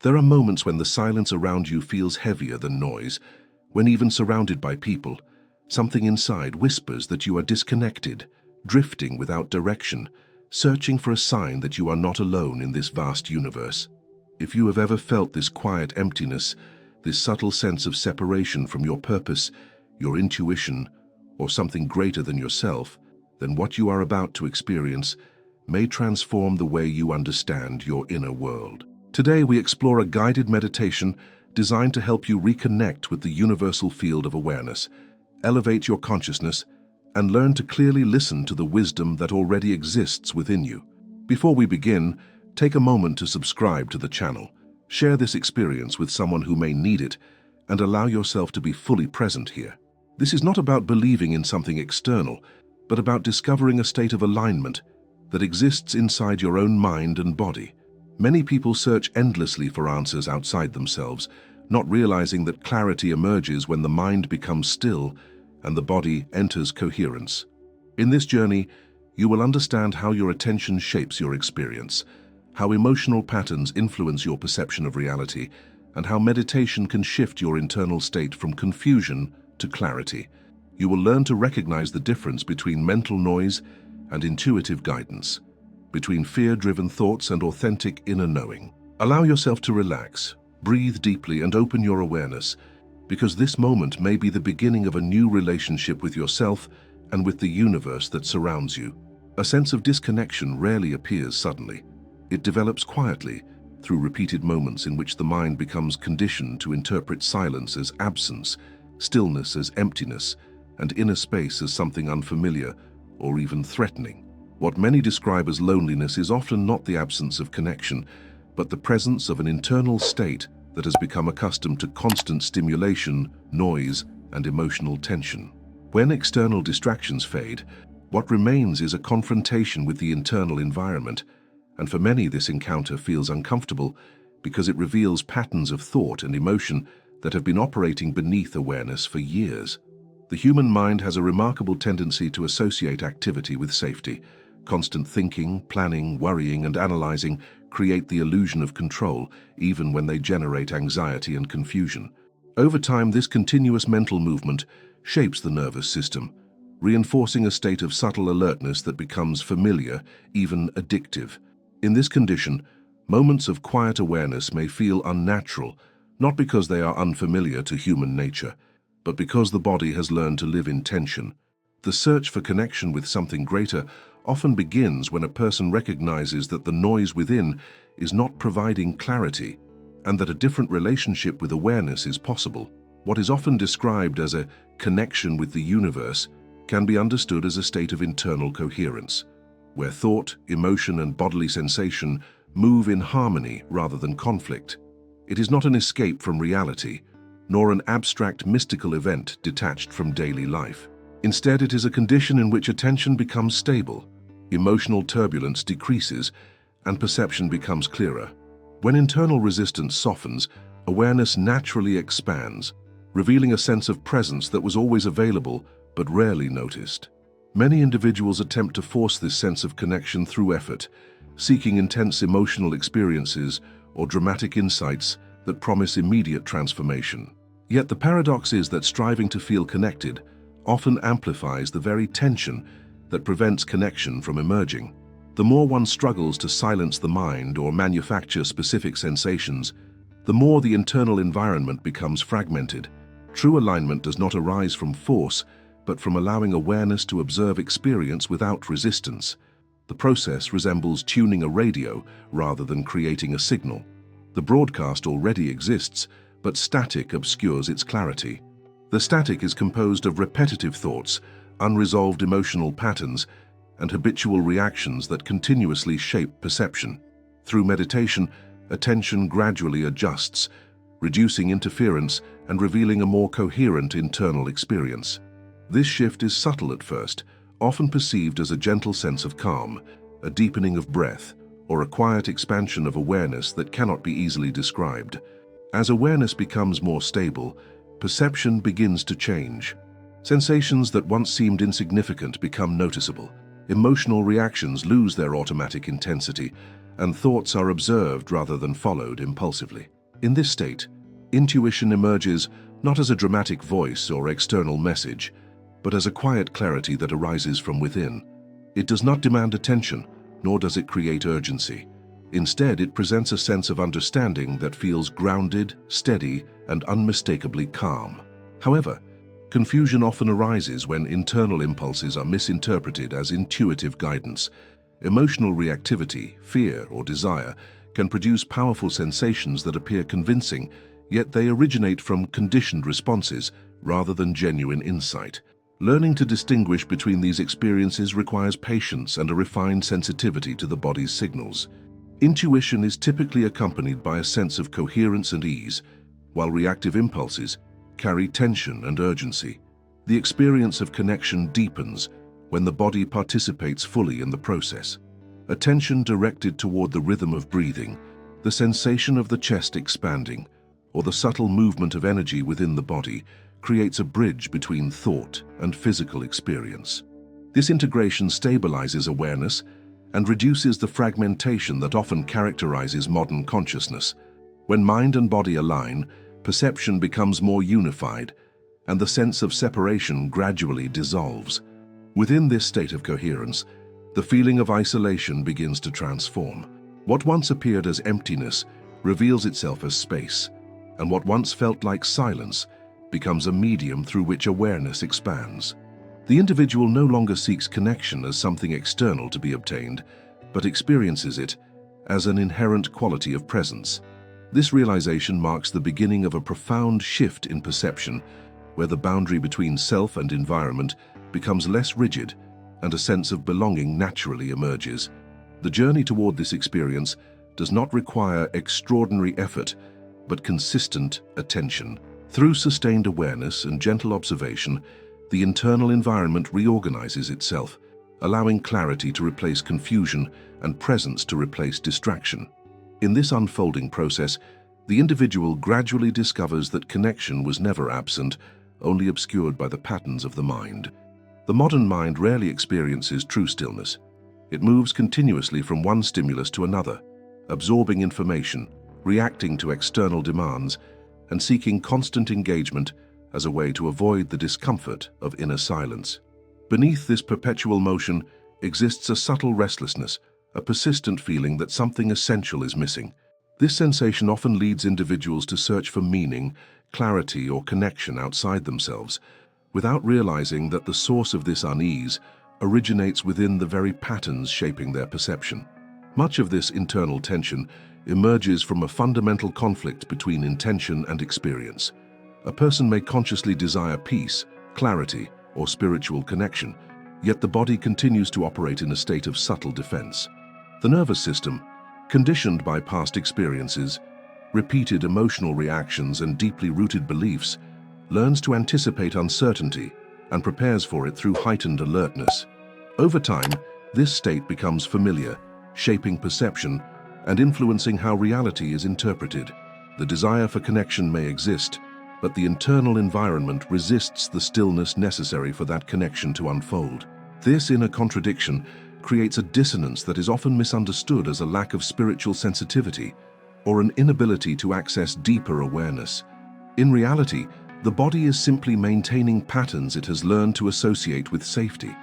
There are moments when the silence around you feels heavier than noise, when even surrounded by people, something inside whispers that you are disconnected, drifting without direction, searching for a sign that you are not alone in this vast universe. If you have ever felt this quiet emptiness, this subtle sense of separation from your purpose, your intuition, or something greater than yourself, then what you are about to experience may transform the way you understand your inner world. Today we explore a guided meditation designed to help you reconnect with the universal field of awareness, elevate your consciousness, and learn to clearly listen to the wisdom that already exists within you. Before we begin, take a moment to subscribe to the channel, share this experience with someone who may need it, and allow yourself to be fully present here. This is not about believing in something external, but about discovering a state of alignment that exists inside your own mind and body. Many people search endlessly for answers outside themselves, not realizing that clarity emerges when the mind becomes still and the body enters coherence. In this journey, you will understand how your attention shapes your experience, how emotional patterns influence your perception of reality, and how meditation can shift your internal state from confusion to clarity. You will learn to recognize the difference between mental noise and intuitive guidance, between fear-driven thoughts and authentic inner knowing. Allow yourself to relax, breathe deeply, and open your awareness, because this moment may be the beginning of a new relationship with yourself and with the universe that surrounds you. A sense of disconnection rarely appears suddenly. It develops quietly, through repeated moments in which the mind becomes conditioned to interpret silence as absence, stillness as emptiness, and inner space as something unfamiliar or even threatening. What many describe as loneliness is often not the absence of connection, but the presence of an internal state that has become accustomed to constant stimulation, noise, and emotional tension. When external distractions fade, what remains is a confrontation with the internal environment, and for many this encounter feels uncomfortable because it reveals patterns of thought and emotion that have been operating beneath awareness for years. The human mind has a remarkable tendency to associate activity with safety. Constant thinking, planning, worrying, and analyzing create the illusion of control, even when they generate anxiety and confusion. Over time, this continuous mental movement shapes the nervous system, reinforcing a state of subtle alertness that becomes familiar, even addictive. In this condition, moments of quiet awareness may feel unnatural, not because they are unfamiliar to human nature, but because the body has learned to live in tension. The search for connection with something greater often begins when a person recognizes that the noise within is not providing clarity, and that a different relationship with awareness is possible. What is often described as a connection with the universe can be understood as a state of internal coherence, where thought, emotion, and bodily sensation move in harmony rather than conflict. It is not an escape from reality, nor an abstract mystical event detached from daily life. Instead, it is a condition in which attention becomes stable, emotional turbulence decreases, and perception becomes clearer. When internal resistance softens, awareness naturally expands, revealing a sense of presence that was always available but rarely noticed. Many individuals attempt to force this sense of connection through effort, seeking intense emotional experiences or dramatic insights that promise immediate transformation. Yet the paradox is that striving to feel connected often amplifies the very tension that prevents connection from emerging. The more one struggles to silence the mind or manufacture specific sensations, the more the internal environment becomes fragmented. True alignment does not arise from force, but from allowing awareness to observe experience without resistance. The process resembles tuning a radio rather than creating a signal. The broadcast already exists, but static obscures its clarity. The static is composed of repetitive thoughts, unresolved emotional patterns, and habitual reactions that continuously shape perception. Through meditation, attention gradually adjusts, reducing interference and revealing a more coherent internal experience. This shift is subtle at first, often perceived as a gentle sense of calm, a deepening of breath, or a quiet expansion of awareness that cannot be easily described. As awareness becomes more stable, perception begins to change. Sensations that once seemed insignificant become noticeable. Emotional reactions lose their automatic intensity, and thoughts are observed rather than followed impulsively. In this state, intuition emerges not as a dramatic voice or external message, but as a quiet clarity that arises from within. It does not demand attention, nor does it create urgency. Instead, it presents a sense of understanding that feels grounded, steady, and unmistakably calm. However, confusion often arises when internal impulses are misinterpreted as intuitive guidance. Emotional reactivity, fear, or desire can produce powerful sensations that appear convincing, yet they originate from conditioned responses rather than genuine insight. Learning to distinguish between these experiences requires patience and a refined sensitivity to the body's signals. Intuition is typically accompanied by a sense of coherence and ease, while reactive impulses carry tension and urgency. The experience of connection deepens when the body participates fully in the process. Attention directed toward the rhythm of breathing, the sensation of the chest expanding, or the subtle movement of energy within the body creates a bridge between thought and physical experience. This integration stabilizes awareness and reduces the fragmentation that often characterizes modern consciousness. When mind and body align, perception becomes more unified, and the sense of separation gradually dissolves. Within this state of coherence, the feeling of isolation begins to transform. What once appeared as emptiness reveals itself as space, and what once felt like silence becomes a medium through which awareness expands. The individual no longer seeks connection as something external to be obtained, but experiences it as an inherent quality of presence. This realization marks the beginning of a profound shift in perception, where the boundary between self and environment becomes less rigid and a sense of belonging naturally emerges. The journey toward this experience does not require extraordinary effort, but consistent attention. Through sustained awareness and gentle observation, the internal environment reorganizes itself, allowing clarity to replace confusion and presence to replace distraction. In this unfolding process, the individual gradually discovers that connection was never absent, only obscured by the patterns of the mind. The modern mind rarely experiences true stillness. It moves continuously from one stimulus to another, absorbing information, reacting to external demands, and seeking constant engagement as a way to avoid the discomfort of inner silence. Beneath this perpetual motion exists a subtle restlessness, a persistent feeling that something essential is missing. This sensation often leads individuals to search for meaning, clarity, or connection outside themselves, without realizing that the source of this unease originates within the very patterns shaping their perception. Much of this internal tension emerges from a fundamental conflict between intention and experience. A person may consciously desire peace, clarity, or spiritual connection, yet the body continues to operate in a state of subtle defense. The nervous system, conditioned by past experiences, repeated emotional reactions, and deeply rooted beliefs, learns to anticipate uncertainty and prepares for it through heightened alertness. Over time, this state becomes familiar, shaping perception and influencing how reality is interpreted. The desire for connection may exist, but the internal environment resists the stillness necessary for that connection to unfold. This inner contradiction creates a dissonance that is often misunderstood as a lack of spiritual sensitivity or an inability to access deeper awareness. In reality, the body is simply maintaining patterns it has learned to associate with safety.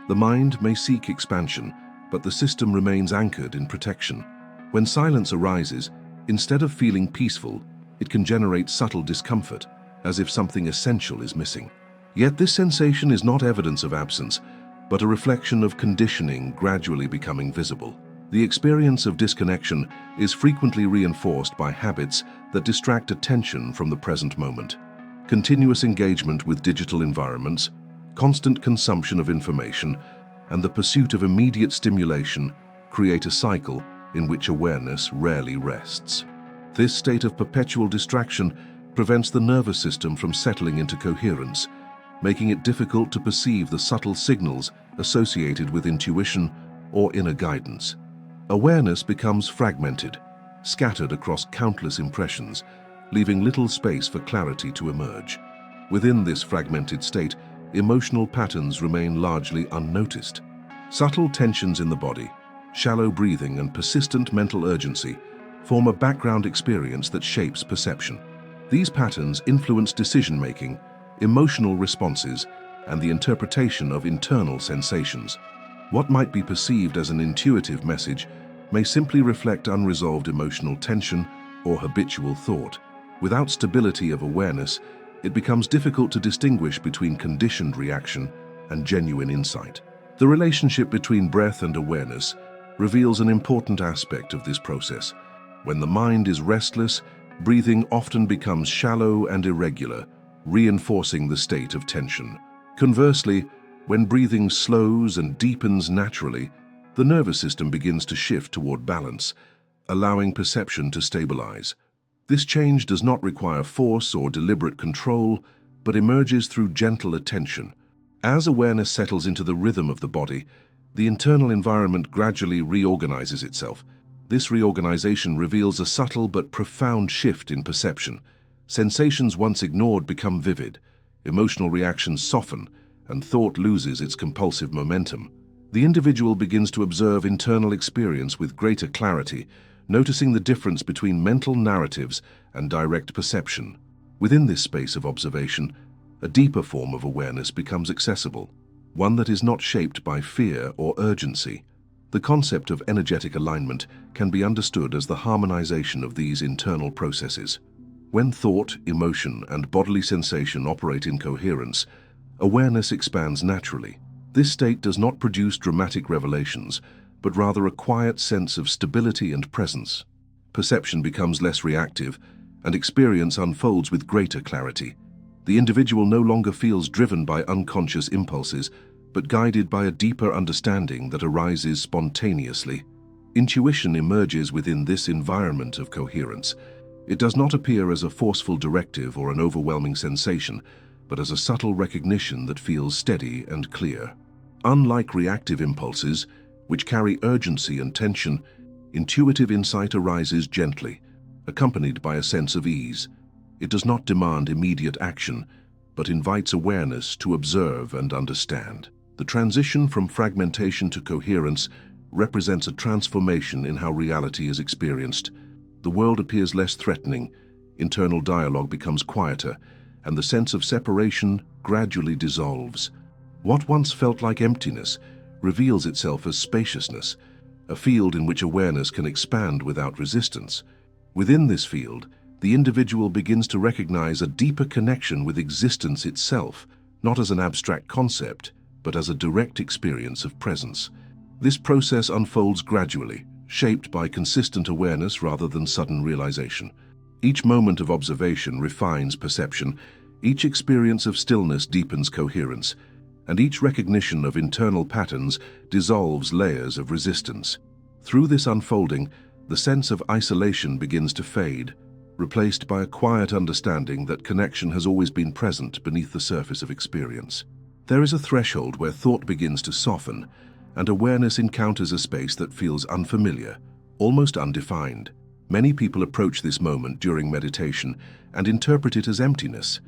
The mind may seek expansion, but the system remains anchored in protection. When silence arises, instead of feeling peaceful, it can generate subtle discomfort, as if something essential is missing. Yet this sensation is not evidence of absence, but a reflection of conditioning gradually becoming visible. The experience of disconnection is frequently reinforced by habits that distract attention from the present moment. Continuous engagement with digital environments, constant consumption of information, and the pursuit of immediate stimulation create a cycle in which awareness rarely rests. This state of perpetual distraction prevents the nervous system from settling into coherence, making it difficult to perceive the subtle signals associated with intuition or inner guidance. Awareness becomes fragmented, scattered across countless impressions, leaving little space for clarity to emerge. Within this fragmented state, emotional patterns remain largely unnoticed. Subtle tensions in the body, shallow breathing, and persistent mental urgency form a background experience that shapes perception. These patterns influence decision-making, emotional responses, and the interpretation of internal sensations. What might be perceived as an intuitive message may simply reflect unresolved emotional tension or habitual thought. Without stability of awareness, it becomes difficult to distinguish between conditioned reaction and genuine insight. The relationship between breath and awareness reveals an important aspect of this process. When the mind is restless, breathing often becomes shallow and irregular, reinforcing the state of tension. Conversely, when breathing slows and deepens naturally, the nervous system begins to shift toward balance, allowing perception to stabilize. This change does not require force or deliberate control, but emerges through gentle attention. As awareness settles into the rhythm of the body, the internal environment gradually reorganizes itself. This reorganization reveals a subtle but profound shift in perception. Sensations once ignored become vivid, emotional reactions soften, and thought loses its compulsive momentum. The individual begins to observe internal experience with greater clarity, noticing the difference between mental narratives and direct perception. Within this space of observation, a deeper form of awareness becomes accessible, one that is not shaped by fear or urgency. The concept of energetic alignment can be understood as the harmonization of these internal processes. When thought, emotion, and bodily sensation operate in coherence, awareness expands naturally. This state does not produce dramatic revelations, but rather a quiet sense of stability and presence. Perception becomes less reactive, and experience unfolds with greater clarity. The individual no longer feels driven by unconscious impulses, but guided by a deeper understanding that arises spontaneously. Intuition emerges within this environment of coherence. It does not appear as a forceful directive or an overwhelming sensation, but as a subtle recognition that feels steady and clear. Unlike reactive impulses, which carry urgency and tension, intuitive insight arises gently, accompanied by a sense of ease. It does not demand immediate action, but invites awareness to observe and understand. The transition from fragmentation to coherence represents a transformation in how reality is experienced. The world appears less threatening, internal dialogue becomes quieter, and the sense of separation gradually dissolves. What once felt like emptiness reveals itself as spaciousness, a field in which awareness can expand without resistance. Within this field, the individual begins to recognize a deeper connection with existence itself, not as an abstract concept, but as a direct experience of presence. This process unfolds gradually, shaped by consistent awareness rather than sudden realization. Each moment of observation refines perception, each experience of stillness deepens coherence, and each recognition of internal patterns dissolves layers of resistance. Through this unfolding, the sense of isolation begins to fade, replaced by a quiet understanding that connection has always been present beneath the surface of experience. There is a threshold where thought begins to soften, and awareness encounters a space that feels unfamiliar, almost undefined. Many people approach this moment during meditation and interpret it as emptiness.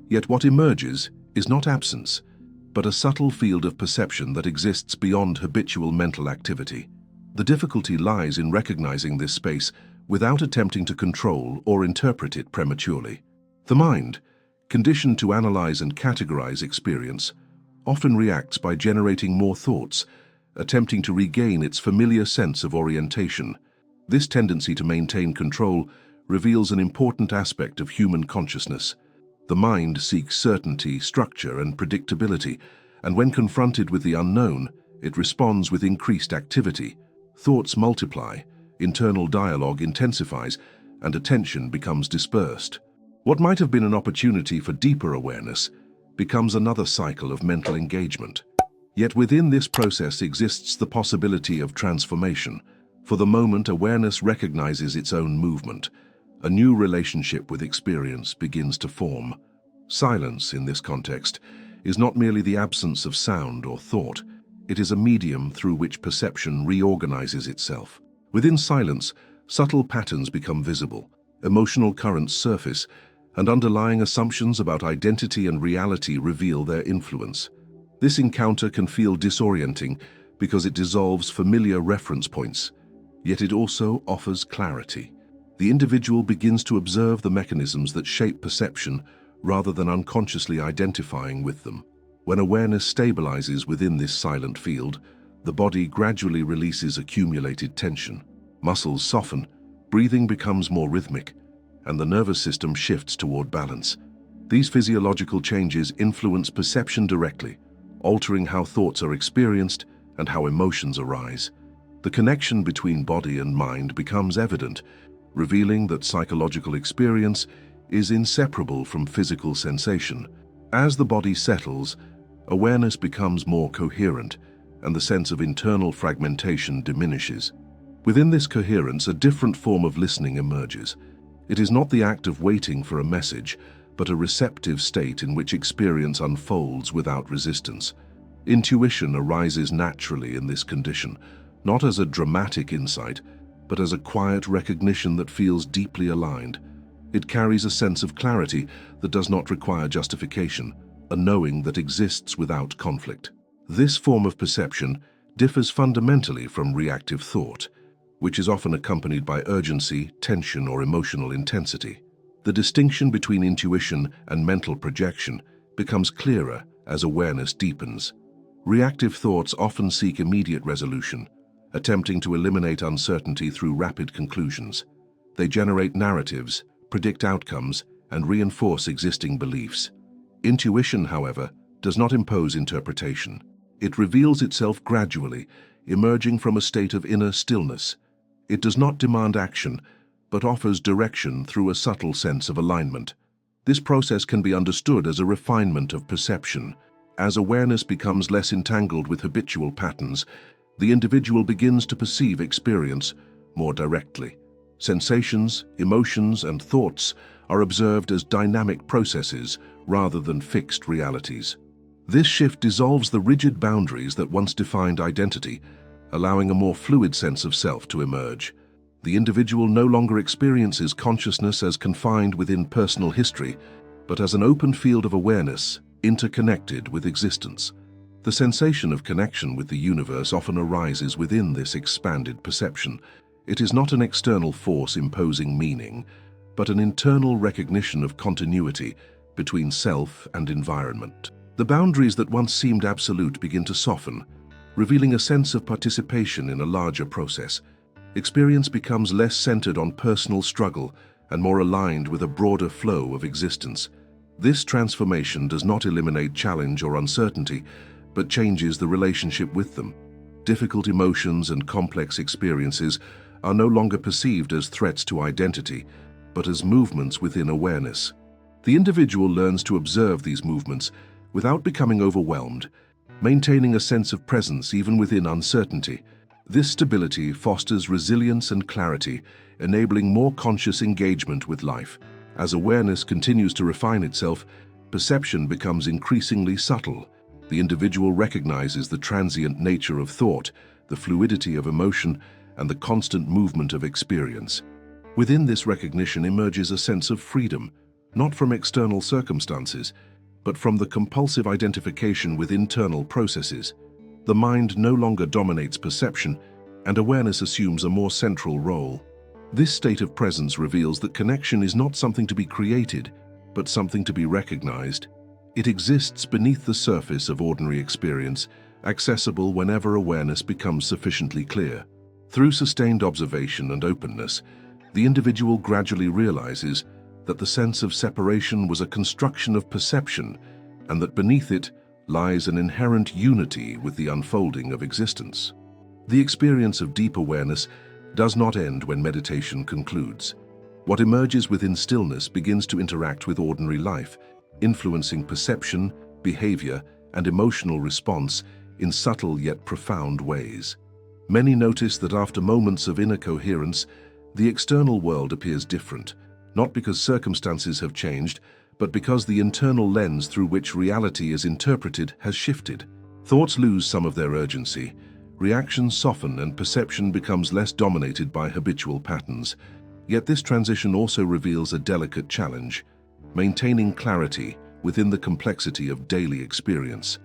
Yet what emerges is not absence, but a subtle field of perception that exists beyond habitual mental activity. The difficulty lies in recognizing this space without attempting to control or interpret it prematurely. The mind, conditioned to analyze and categorize experience, often reacts by generating more thoughts, attempting to regain its familiar sense of orientation. This tendency to maintain control reveals an important aspect of human consciousness. The mind seeks certainty, structure, and predictability, and when confronted with the unknown, it responds with increased activity. Thoughts multiply, internal dialogue intensifies, and attention becomes dispersed. What might have been an opportunity for deeper awareness becomes another cycle of mental engagement. Yet within this process exists the possibility of transformation. For the moment, awareness recognizes its own movement. A new relationship with experience begins to form. Silence, in this context, is not merely the absence of sound or thought. It is a medium through which perception reorganizes itself. Within silence, subtle patterns become visible, emotional currents surface, and underlying assumptions about identity and reality reveal their influence. This encounter can feel disorienting because it dissolves familiar reference points, yet it also offers clarity. The individual begins to observe the mechanisms that shape perception rather than unconsciously identifying with them. When awareness stabilizes within this silent field, the body gradually releases accumulated tension. Muscles soften, breathing becomes more rhythmic, and the nervous system shifts toward balance. These physiological changes influence perception directly, altering how thoughts are experienced and how emotions arise. The connection between body and mind becomes evident, revealing that psychological experience is inseparable from physical sensation. As the body settles, awareness becomes more coherent, and the sense of internal fragmentation diminishes. Within this coherence, a different form of listening emerges. It is not the act of waiting for a message, but a receptive state in which experience unfolds without resistance. Intuition arises naturally in this condition, not as a dramatic insight, but as a quiet recognition that feels deeply aligned. It carries a sense of clarity that does not require justification, a knowing that exists without conflict. This form of perception differs fundamentally from reactive thought, which is often accompanied by urgency, tension, or emotional intensity. The distinction between intuition and mental projection becomes clearer as awareness deepens. Reactive thoughts often seek immediate resolution, attempting to eliminate uncertainty through rapid conclusions. They generate narratives, predict outcomes, and reinforce existing beliefs. Intuition, however, does not impose interpretation. It reveals itself gradually, emerging from a state of inner stillness. It does not demand action, but offers direction through a subtle sense of alignment. This process can be understood as a refinement of perception. As awareness becomes less entangled with habitual patterns, the individual begins to perceive experience more directly. Sensations, emotions, and thoughts are observed as dynamic processes rather than fixed realities. This shift dissolves the rigid boundaries that once defined identity, allowing a more fluid sense of self to emerge. The individual no longer experiences consciousness as confined within personal history, but as an open field of awareness, interconnected with existence. The sensation of connection with the universe often arises within this expanded perception. It is not an external force imposing meaning, but an internal recognition of continuity between self and environment. The boundaries that once seemed absolute begin to soften, revealing a sense of participation in a larger process. Experience becomes less centered on personal struggle and more aligned with a broader flow of existence. This transformation does not eliminate challenge or uncertainty, but changes the relationship with them. Difficult emotions and complex experiences are no longer perceived as threats to identity, but as movements within awareness. The individual learns to observe these movements without becoming overwhelmed, maintaining a sense of presence even within uncertainty. This stability fosters resilience and clarity, enabling more conscious engagement with life. As awareness continues to refine itself, perception becomes increasingly subtle. The individual recognizes the transient nature of thought, the fluidity of emotion, and the constant movement of experience. Within this recognition emerges a sense of freedom, not from external circumstances, but from the compulsive identification with internal processes. The mind no longer dominates perception, and awareness assumes a more central role. This state of presence reveals that connection is not something to be created, but something to be recognized. It exists beneath the surface of ordinary experience, accessible whenever awareness becomes sufficiently clear. Through sustained observation and openness, the individual gradually realizes that the sense of separation was a construction of perception, and that beneath it lies an inherent unity with the unfolding of existence. The experience of deep awareness does not end when meditation concludes. What emerges within stillness begins to interact with ordinary life, influencing perception, behavior, and emotional response in subtle yet profound ways. Many notice that after moments of inner coherence, the external world appears different, not because circumstances have changed, but because the internal lens through which reality is interpreted has shifted. Thoughts lose some of their urgency, reactions soften, and perception becomes less dominated by habitual patterns. Yet this transition also reveals a delicate challenge: maintaining clarity within the complexity of daily experience.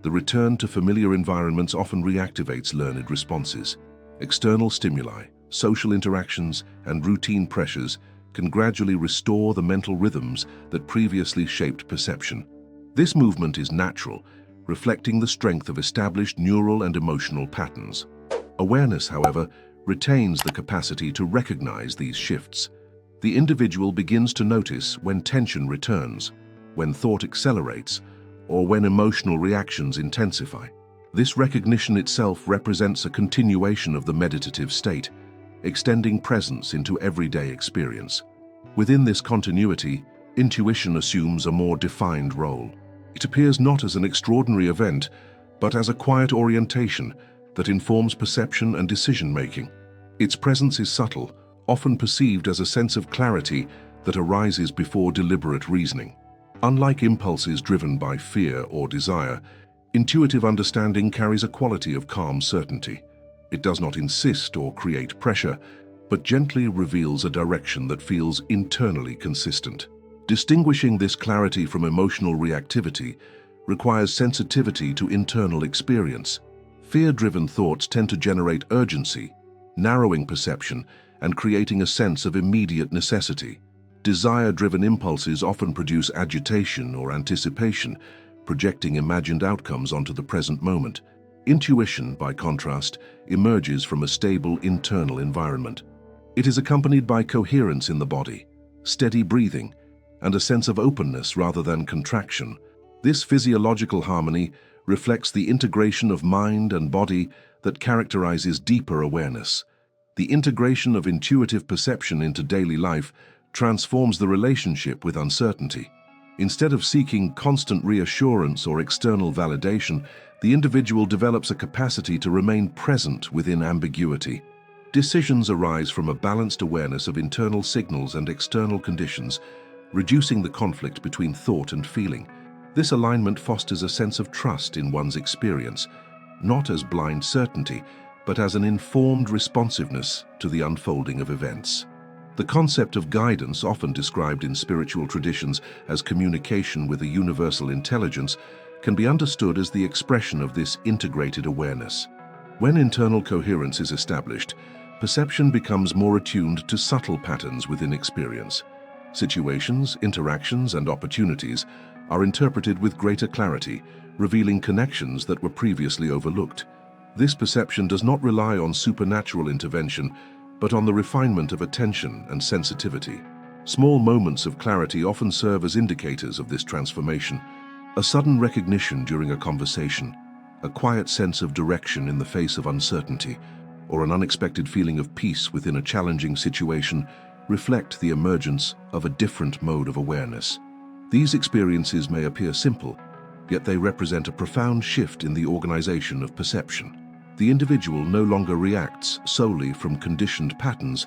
The return to familiar environments often reactivates learned responses. External stimuli, social interactions, and routine pressures can gradually restore the mental rhythms that previously shaped perception. This movement is natural, reflecting the strength of established neural and emotional patterns. Awareness, however, retains the capacity to recognize these shifts. The individual begins to notice when tension returns, when thought accelerates, or when emotional reactions intensify. This recognition itself represents a continuation of the meditative state, extending presence into everyday experience. Within this continuity, intuition assumes a more defined role. It appears not as an extraordinary event, but as a quiet orientation that informs perception and decision-making. Its presence is subtle, often perceived as a sense of clarity that arises before deliberate reasoning. Unlike impulses driven by fear or desire, intuitive understanding carries a quality of calm certainty. It does not insist or create pressure, but gently reveals a direction that feels internally consistent. Distinguishing this clarity from emotional reactivity requires sensitivity to internal experience. Fear-driven thoughts tend to generate urgency, narrowing perception and creating a sense of immediate necessity. Desire-driven impulses often produce agitation or anticipation, projecting imagined outcomes onto the present moment. Intuition, by contrast, emerges from a stable internal environment. It is accompanied by coherence in the body, steady breathing, and a sense of openness rather than contraction. This physiological harmony reflects the integration of mind and body that characterizes deeper awareness. The integration of intuitive perception into daily life transforms the relationship with uncertainty. Instead of seeking constant reassurance or external validation, the individual develops a capacity to remain present within ambiguity. Decisions arise from a balanced awareness of internal signals and external conditions, reducing the conflict between thought and feeling. This alignment fosters a sense of trust in one's experience, not as blind certainty, but as an informed responsiveness to the unfolding of events. The concept of guidance, often described in spiritual traditions as communication with a universal intelligence, can be understood as the expression of this integrated awareness. When internal coherence is established, perception becomes more attuned to subtle patterns within experience. Situations, interactions, and opportunities are interpreted with greater clarity, revealing connections that were previously overlooked. This perception does not rely on supernatural intervention, but on the refinement of attention and sensitivity. Small moments of clarity often serve as indicators of this transformation. A sudden recognition during a conversation, a quiet sense of direction in the face of uncertainty, or an unexpected feeling of peace within a challenging situation reflect the emergence of a different mode of awareness. These experiences may appear simple, yet they represent a profound shift in the organization of perception. The individual no longer reacts solely from conditioned patterns,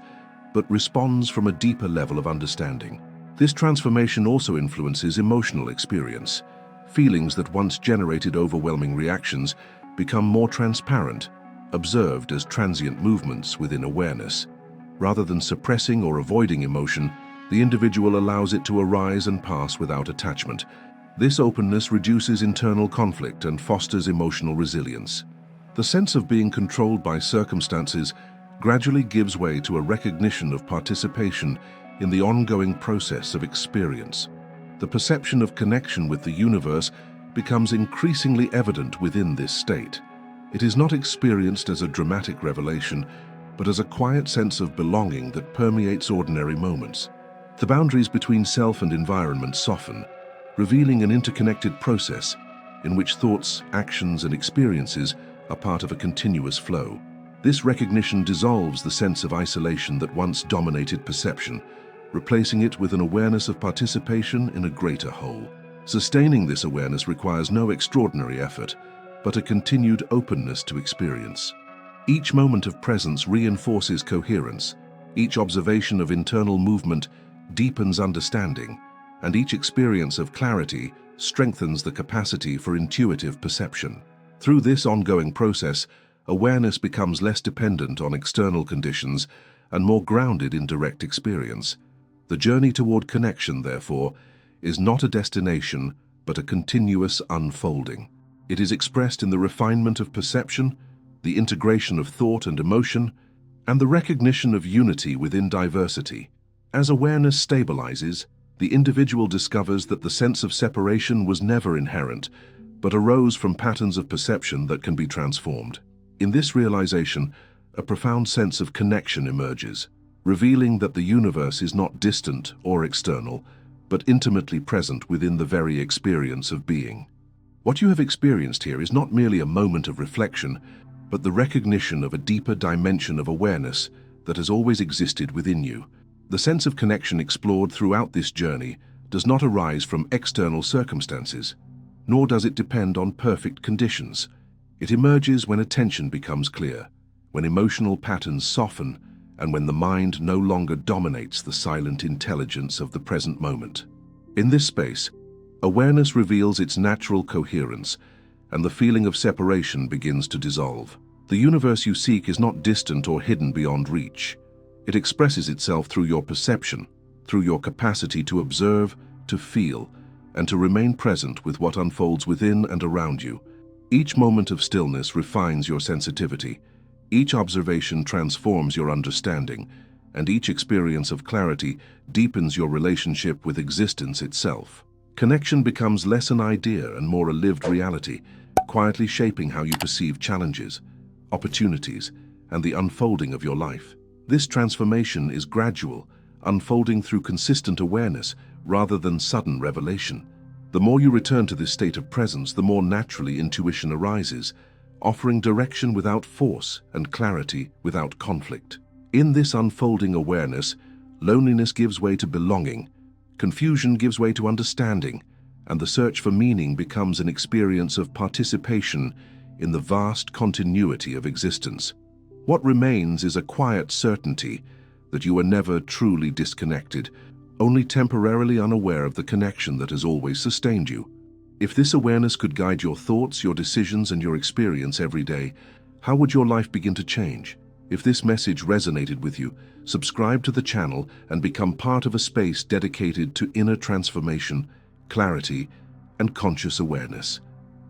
but responds from a deeper level of understanding. This transformation also influences emotional experience. Feelings that once generated overwhelming reactions become more transparent, observed as transient movements within awareness. Rather than suppressing or avoiding emotion, the individual allows it to arise and pass without attachment. This openness reduces internal conflict and fosters emotional resilience. The sense of being controlled by circumstances gradually gives way to a recognition of participation in the ongoing process of experience. The perception of connection with the universe becomes increasingly evident within this state. It is not experienced as a dramatic revelation, but as a quiet sense of belonging that permeates ordinary moments. The boundaries between self and environment soften, revealing an interconnected process in which thoughts, actions, and experiences are part of a continuous flow. This recognition dissolves the sense of isolation that once dominated perception, replacing it with an awareness of participation in a greater whole. Sustaining this awareness requires no extraordinary effort, but a continued openness to experience. Each moment of presence reinforces coherence, each observation of internal movement deepens understanding, and each experience of clarity strengthens the capacity for intuitive perception. Through this ongoing process, awareness becomes less dependent on external conditions and more grounded in direct experience. The journey toward connection, therefore, is not a destination, but a continuous unfolding. It is expressed in the refinement of perception, the integration of thought and emotion, and the recognition of unity within diversity. As awareness stabilizes, the individual discovers that the sense of separation was never inherent, but arose from patterns of perception that can be transformed. In this realization, a profound sense of connection emerges, revealing that the universe is not distant or external, but intimately present within the very experience of being. What you have experienced here is not merely a moment of reflection, but the recognition of a deeper dimension of awareness that has always existed within you. The sense of connection explored throughout this journey does not arise from external circumstances, nor does it depend on perfect conditions. It emerges when attention becomes clear, when emotional patterns soften, and when the mind no longer dominates the silent intelligence of the present moment. In this space, awareness reveals its natural coherence, and the feeling of separation begins to dissolve. The universe you seek is not distant or hidden beyond reach. It expresses itself through your perception, through your capacity to observe, to feel, and to remain present with what unfolds within and around you. Each moment of stillness refines your sensitivity. Each observation transforms your understanding, and each experience of clarity deepens your relationship with existence itself. Connection becomes less an idea and more a lived reality, quietly shaping how you perceive challenges, opportunities, and the unfolding of your life. This transformation is gradual, unfolding through consistent awareness rather than sudden revelation. The more you return to this state of presence, the more naturally intuition arises, offering direction without force and clarity without conflict. In this unfolding awareness, loneliness gives way to belonging, confusion gives way to understanding, and the search for meaning becomes an experience of participation in the vast continuity of existence. What remains is a quiet certainty that you are never truly disconnected, only temporarily unaware of the connection that has always sustained you. If this awareness could guide your thoughts, your decisions, and your experience every day, how would your life begin to change? If this message resonated with you, subscribe to the channel and become part of a space dedicated to inner transformation, clarity, and conscious awareness.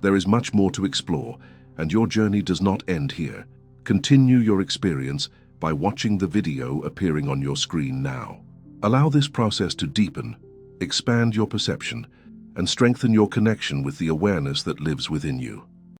There is much more to explore, and your journey does not end here. Continue your experience by watching the video appearing on your screen now. Allow this process to deepen, expand your perception, and strengthen your connection with the awareness that lives within you.